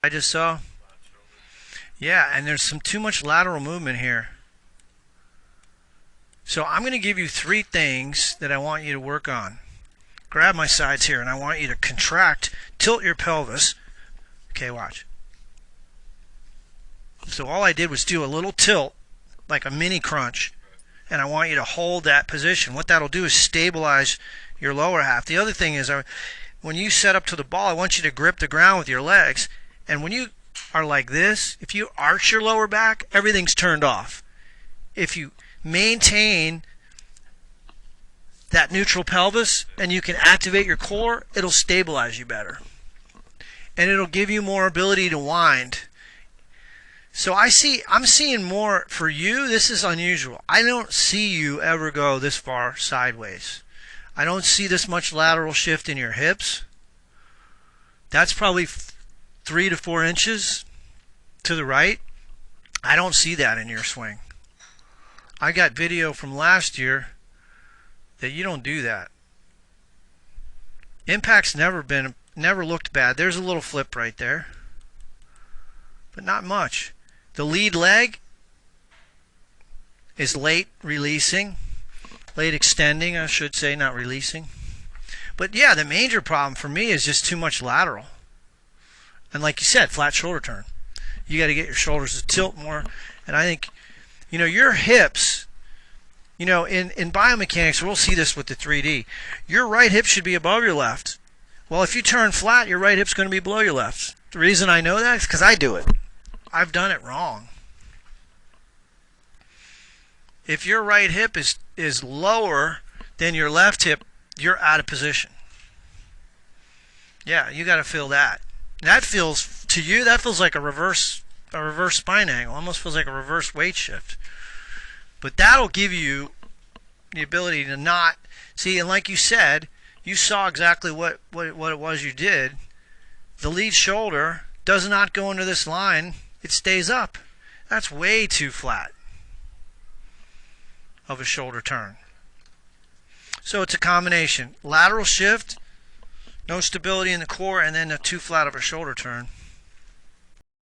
I just saw. Yeah, and there's some too much lateral movement here. So I'm going to give you three things that I want you to work on. Grab my sides here, and I want you to contract, tilt your pelvis. Okay, watch. So all I did was do a little tilt, like a mini crunch, and I want you to hold that position. What that'll do is stabilize your lower half. The other thing is, when you set up to the ball, I want you to grip the ground with your legs, and when you are like this, if you arch your lower back, everything's turned off. If you maintain that neutral pelvis and you can activate your core, it'll stabilize you better. And it'll give you more ability to wind. So I'm seeing more for you. This is unusual. I don't see you ever go this far sideways. I don't see this much lateral shift in your hips. That's probably 3 to 4 inches to the right. I don't see that in your swing. I got video from last year that you don't do that. Impact's never looked bad. There's a little flip right there, but not much. The lead leg is late releasing, late extending, I should say, not releasing. But yeah, the major problem for me is just too much lateral. And like you said, flat shoulder turn. You got to get your shoulders to tilt more. And I think, your hips, in biomechanics, we'll see this with the 3D. Your right hip should be above your left. Well, if you turn flat, your right hip's going to be below your left. The reason I know that is because I do it. I've done it wrong. If your right hip is lower than your left hip, you're out of position. Yeah, you got to feel that. That feels, to you, that feels like a reverse spine angle. Almost feels like a reverse weight shift. But that'll give you the ability to not see. And like you said, you saw exactly what it was you did. The lead shoulder does not go into this line. It stays up. That's way too flat of a shoulder turn. So it's a combination. Lateral shift, no stability in the core, and then too flat of a shoulder turn.